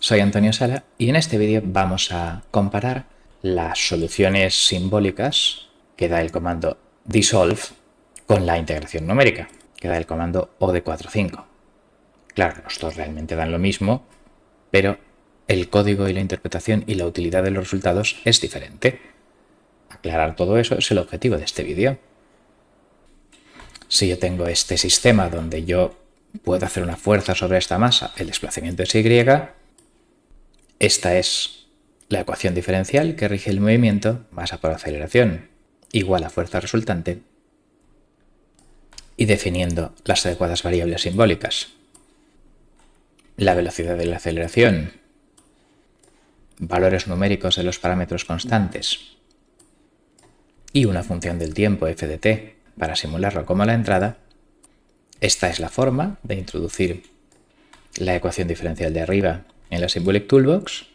soy Antonio Sala y en este vídeo vamos a comparar las soluciones simbólicas que da el comando dissolve con la integración numérica que da el comando OD45. Claro, los dos realmente dan lo mismo, pero el código y la interpretación y la utilidad de los resultados es diferente. Aclarar todo eso es el objetivo de este vídeo. Si yo tengo este sistema donde yo puedo hacer una fuerza sobre esta masa, el desplazamiento es Y, esta es la ecuación diferencial que rige el movimiento, masa por aceleración, igual a fuerza resultante, y definiendo las adecuadas variables simbólicas. La velocidad de la aceleración, valores numéricos de los parámetros constantes y una función del tiempo f de t para simularlo como la entrada. Esta es la forma de introducir la ecuación diferencial de arriba en la Symbolic Toolbox.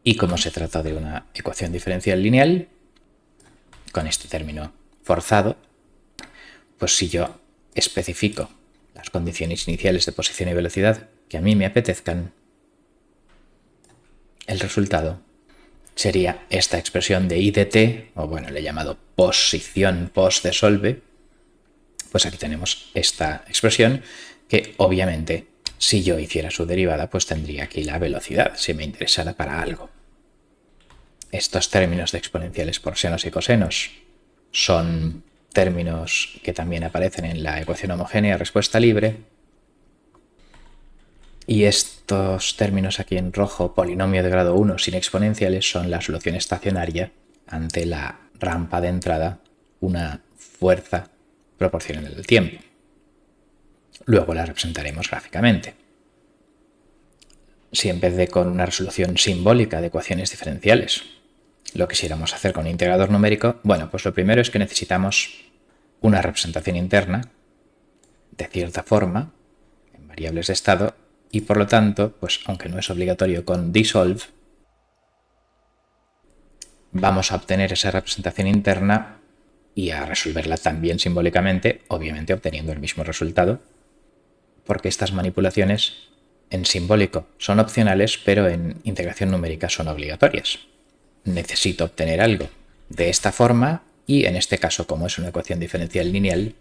Y como se trata de una ecuación diferencial lineal, con este término forzado, pues si yo especifico las condiciones iniciales de posición y velocidad que a mí me apetezcan, el resultado sería esta expresión de I de t, o bueno, le he llamado posición post-desolve. Pues aquí tenemos esta expresión que obviamente si yo hiciera su derivada pues tendría aquí la velocidad si me interesara para algo. Estos términos de exponenciales por senos y cosenos son términos que también aparecen en la ecuación homogénea respuesta libre. Y estos términos aquí en rojo, polinomio de grado 1 sin exponenciales, son la solución estacionaria ante la rampa de entrada, una fuerza proporcional al tiempo. Luego la representaremos gráficamente. Si en vez de con una resolución simbólica de ecuaciones diferenciales lo quisiéramos hacer con un integrador numérico, bueno, pues lo primero es que necesitamos una representación interna de cierta forma en variables de estado y por lo tanto, pues aunque no es obligatorio con dissolve, vamos a obtener esa representación interna y a resolverla también simbólicamente, obviamente obteniendo el mismo resultado, porque estas manipulaciones en simbólico son opcionales, pero en integración numérica son obligatorias. Necesito obtener algo de esta forma y en este caso, como es una ecuación diferencial lineal,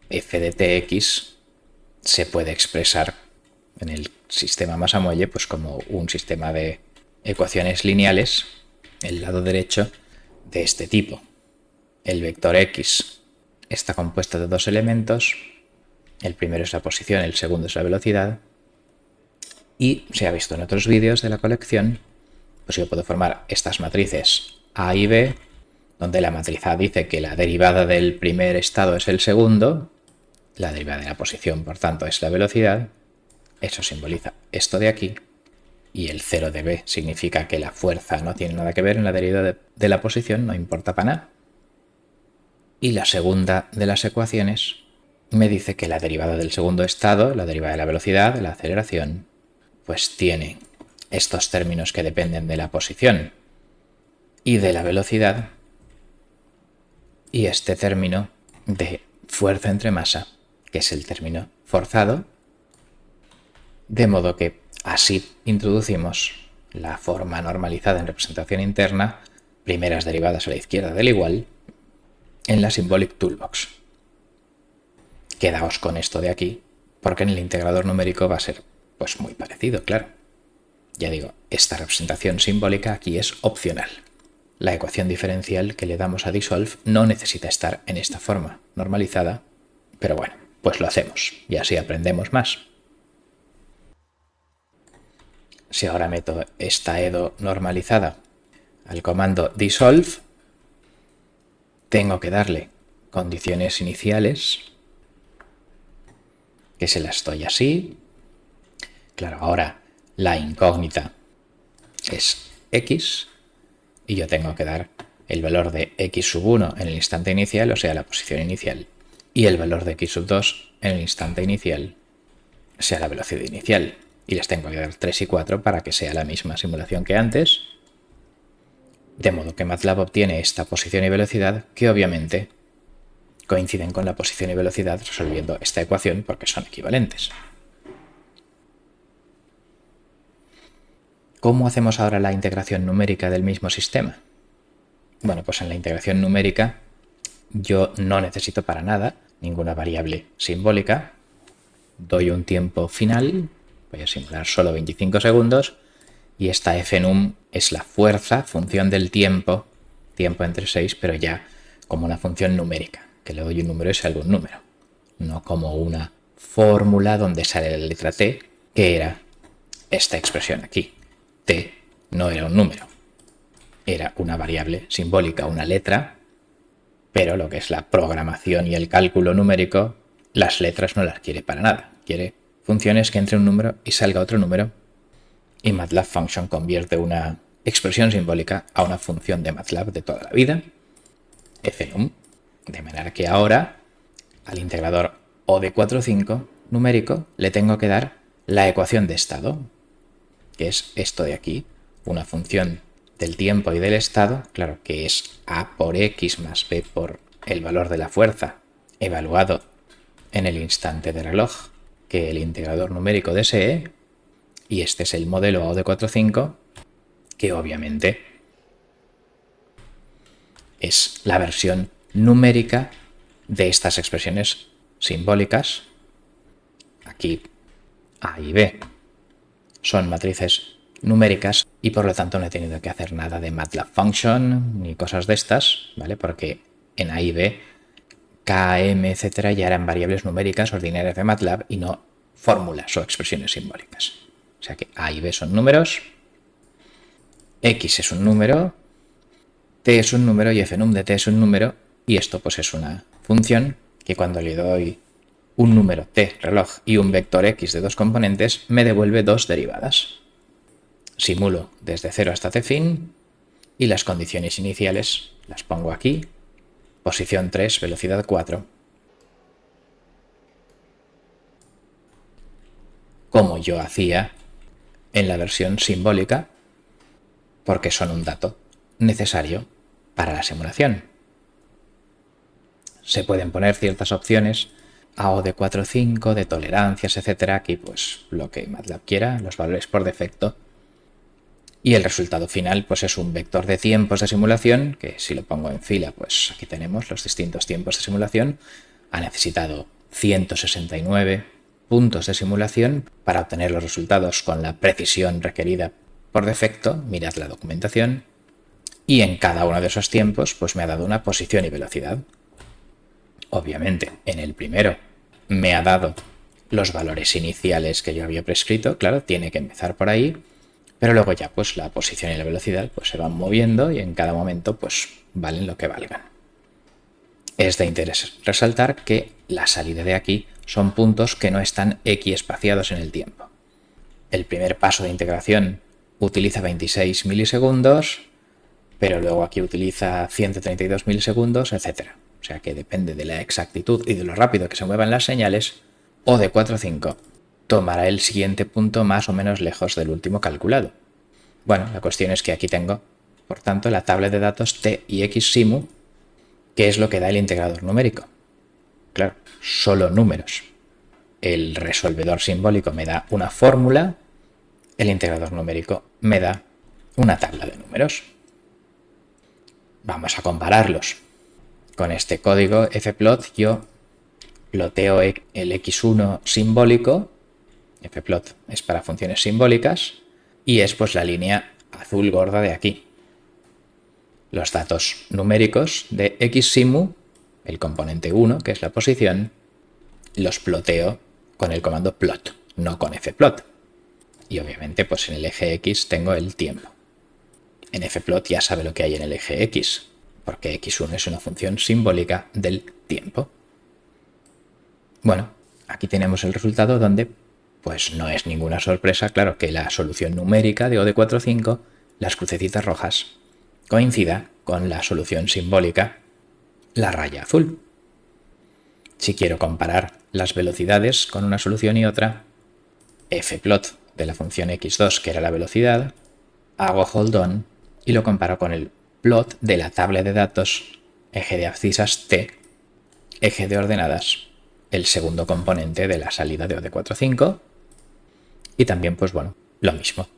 f de tx se puede expresar en el sistema masa-muelle pues como un sistema de ecuaciones lineales, el lado derecho, de este tipo. El vector x está compuesto de dos elementos, el primero es la posición, el segundo es la velocidad, y se ha visto en otros vídeos de la colección, pues yo puedo formar estas matrices A y B, donde la matriz A dice que la derivada del primer estado es el segundo, la derivada de la posición, por tanto, es la velocidad. Eso simboliza esto de aquí. Y el 0 de B significa que la fuerza no tiene nada que ver en la derivada de la posición, no importa para nada. Y la segunda de las ecuaciones me dice que la derivada del segundo estado, la derivada de la velocidad, de la aceleración, pues tiene estos términos que dependen de la posición y de la velocidad y este término de fuerza entre masa, que es el término forzado, de modo que así introducimos la forma normalizada en representación interna, primeras derivadas a la izquierda del igual, en la Symbolic Toolbox. Quedaos con esto de aquí, porque en el integrador numérico va a ser pues muy parecido, claro. Ya digo, esta representación simbólica aquí es opcional. La ecuación diferencial que le damos a dissolve no necesita estar en esta forma normalizada, pero bueno, pues lo hacemos y así aprendemos más. Si ahora meto esta edo normalizada al comando dissolve, tengo que darle condiciones iniciales, que se las doy así. Claro, ahora la incógnita es x y yo tengo que dar el valor de x sub 1 en el instante inicial, o sea, la posición inicial, y el valor de x sub 2 en el instante inicial, o sea, la velocidad inicial. Y les tengo que dar 3 y 4 para que sea la misma simulación que antes, de modo que MATLAB obtiene esta posición y velocidad que obviamente coinciden con la posición y velocidad resolviendo esta ecuación porque son equivalentes. ¿Cómo hacemos ahora la integración numérica del mismo sistema? Bueno, pues en la integración numérica yo no necesito para nada ninguna variable simbólica. Doy un tiempo final, voy a simular solo 25 segundos, y esta fnum es la fuerza, función del tiempo, tiempo entre 6, pero ya como una función numérica, que le doy un número y sale un número, no como una fórmula donde sale la letra t, que era esta expresión aquí. T no era un número, era una variable simbólica, una letra, pero lo que es la programación y el cálculo numérico, las letras no las quiere para nada. Quiere funciones que entre un número y salga otro número, y MATLAB Function convierte una expresión simbólica a una función de MATLAB de toda la vida, fnum, de manera que ahora al integrador OD45 numérico le tengo que dar la ecuación de estado, que es esto de aquí, una función del tiempo y del estado, claro que es a por x más b por el valor de la fuerza evaluado en el instante de reloj que el integrador numérico desee, y este es el modelo OD45, que obviamente es la versión numérica de estas expresiones simbólicas. Aquí A y B son matrices numéricas y por lo tanto no he tenido que hacer nada de MATLAB Function ni cosas de estas, ¿vale? Porque en A y B, K, M, etcétera, ya eran variables numéricas ordinarias de MATLAB y no fórmulas o expresiones simbólicas. O sea que A y B son números, X es un número, T es un número y fnum de T es un número, y esto pues es una función que cuando le doy un número T, reloj, y un vector X de dos componentes, me devuelve dos derivadas. Simulo desde 0 hasta T fin y las condiciones iniciales las pongo aquí, posición 3, velocidad 4. Como yo hacía en la versión simbólica, porque son un dato necesario para la simulación. Se pueden poner ciertas opciones AOD45, de tolerancias, etcétera. Aquí pues lo que MATLAB quiera, los valores por defecto. Y el resultado final pues es un vector de tiempos de simulación, que si lo pongo en fila, pues aquí tenemos los distintos tiempos de simulación. Ha necesitado 169 puntos de simulación para obtener los resultados con la precisión requerida por defecto. Mirad la documentación. Y en cada uno de esos tiempos pues me ha dado una posición y velocidad. Obviamente, en el primero me ha dado los valores iniciales que yo había prescrito, claro, tiene que empezar por ahí, pero luego ya pues la posición y la velocidad pues se van moviendo y en cada momento pues valen lo que valgan. Es de interés resaltar que la salida de aquí son puntos que no están equiespaciados en el tiempo. El primer paso de integración utiliza 26 milisegundos, pero luego aquí utiliza 132 milisegundos, etc. O sea que depende de la exactitud y de lo rápido que se muevan las señales, OD45 tomará el siguiente punto más o menos lejos del último calculado. Bueno, la cuestión es que aquí tengo, por tanto, la tabla de datos T y X simu, que es lo que da el integrador numérico. Claro, solo números. El resolvedor simbólico me da una fórmula, el integrador numérico me da una tabla de números. Vamos a compararlos. Con este código fplot yo ploteo el x1 simbólico, fplot es para funciones simbólicas, y es pues la línea azul gorda de aquí. Los datos numéricos de xsimu, el componente 1, que es la posición, los ploteo con el comando plot, no con fplot. Y obviamente pues en el eje x tengo el tiempo. En fplot ya sabe lo que hay en el eje x, porque x1 es una función simbólica del tiempo. Bueno, aquí tenemos el resultado donde pues no es ninguna sorpresa, claro, que la solución numérica de OD45, las crucecitas rojas, coincida con la solución simbólica, la raya azul. Si quiero comparar las velocidades con una solución y otra, fplot de la función x2, que era la velocidad, hago hold on y lo comparo con el plot de la tabla de datos, eje de abscisas t, eje de ordenadas, el segundo componente de la salida de OD45, y también pues bueno, lo mismo.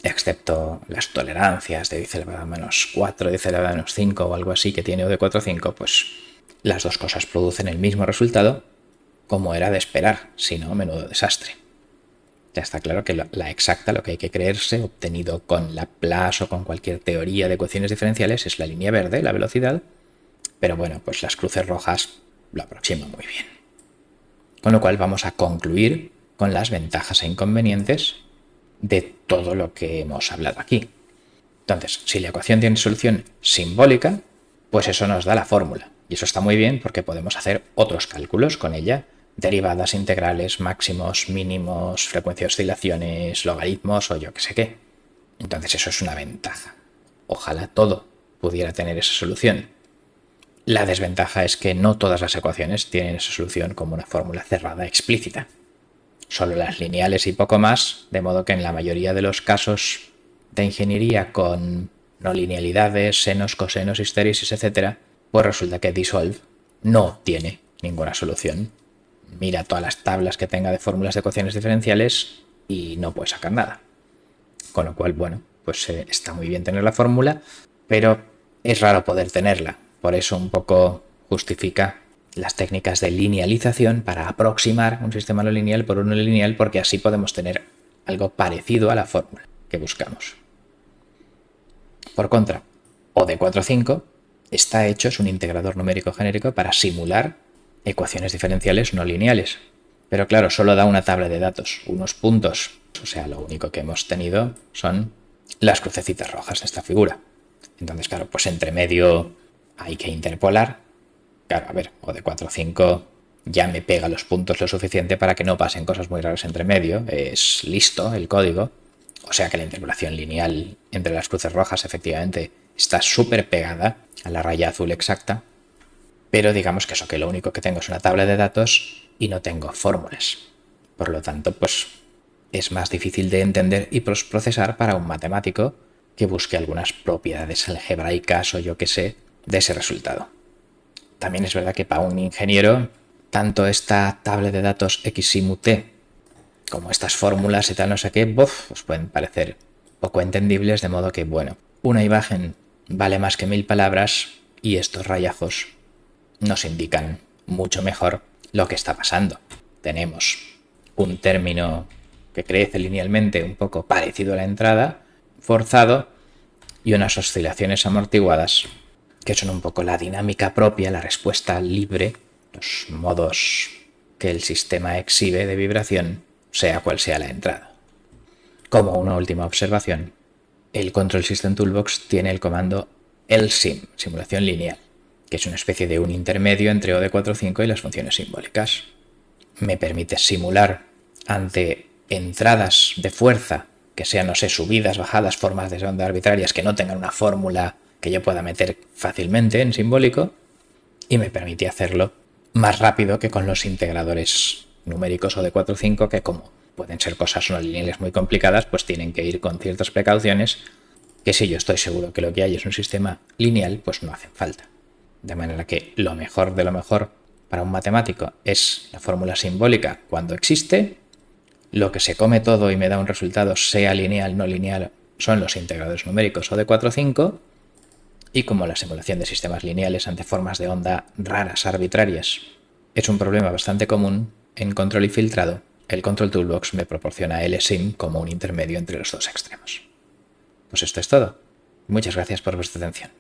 excepto las tolerancias de 10 elevado a menos 4, 10 elevado a menos 5 o algo así que tiene OD45, pues las dos cosas producen el mismo resultado, como era de esperar, si no, menudo desastre. Ya está claro que la exacta, lo que hay que creerse, obtenido con Laplace o con cualquier teoría de ecuaciones diferenciales, es la línea verde, la velocidad, pero bueno, pues las cruces rojas lo aproximan muy bien. Con lo cual vamos a concluir con las ventajas e inconvenientes de todo lo que hemos hablado aquí. Entonces, si la ecuación tiene solución simbólica, pues eso nos da la fórmula. Y eso está muy bien porque podemos hacer otros cálculos con ella. Derivadas, integrales, máximos, mínimos, frecuencia de oscilaciones, logaritmos o yo que sé qué. Entonces eso es una ventaja. Ojalá todo pudiera tener esa solución. La desventaja es que no todas las ecuaciones tienen esa solución como una fórmula cerrada explícita. Solo las lineales y poco más, de modo que en la mayoría de los casos de ingeniería con no linealidades, senos, cosenos, histéresis, etc., pues resulta que Dissolve no tiene ninguna solución. Mira todas las tablas que tenga de fórmulas de ecuaciones diferenciales y no puede sacar nada. Con lo cual, bueno, pues está muy bien tener la fórmula, pero es raro poder tenerla. Por eso un poco justifica las técnicas de linealización para aproximar un sistema no lineal por uno lineal, porque así podemos tener algo parecido a la fórmula que buscamos. Por contra, OD45 está hecho, es un integrador numérico genérico para simular ecuaciones diferenciales no lineales. Pero claro, solo da una tabla de datos, unos puntos. O sea, lo único que hemos tenido son las crucecitas rojas de esta figura. Entonces, claro, pues entre medio hay que interpolar. Claro, a ver, OD45 ya me pega los puntos lo suficiente para que no pasen cosas muy raras entre medio. Es listo el código. O sea que la interpolación lineal entre las cruces rojas efectivamente está súper pegada a la raya azul exacta. Pero digamos que eso, que lo único que tengo es una tabla de datos y no tengo fórmulas. Por lo tanto, pues es más difícil de entender y procesar para un matemático que busque algunas propiedades algebraicas o yo qué sé de ese resultado. También es verdad que para un ingeniero, tanto esta tabla de datos XIMU T como estas fórmulas y tal no sé qué, pues pueden parecer poco entendibles, de modo que, bueno, una imagen vale más que 1000 palabras y estos rayajos nos indican mucho mejor lo que está pasando. Tenemos un término que crece linealmente un poco parecido a la entrada, forzado, y unas oscilaciones amortiguadas que son un poco la dinámica propia, la respuesta libre, los modos que el sistema exhibe de vibración, sea cual sea la entrada. Como una última observación, el Control System Toolbox tiene el comando LSIM, simulación lineal, que es una especie de un intermedio entre OD45 y las funciones simbólicas. Me permite simular ante entradas de fuerza, que sean, no sé, subidas, bajadas, formas de onda arbitrarias que no tengan una fórmula que yo pueda meter fácilmente en simbólico, y me permite hacerlo más rápido que con los integradores numéricos OD45, que como pueden ser cosas no lineales muy complicadas, pues tienen que ir con ciertas precauciones que si yo estoy seguro que lo que hay es un sistema lineal, pues no hacen falta. De manera que lo mejor de lo mejor para un matemático es la fórmula simbólica cuando existe. Lo que se come todo y me da un resultado, sea lineal o no lineal, son los integradores numéricos OD45. Y como la simulación de sistemas lineales ante formas de onda raras, arbitrarias, es un problema bastante común en control y filtrado, el Control Toolbox me proporciona LSIM como un intermedio entre los dos extremos. Pues esto es todo. Muchas gracias por vuestra atención.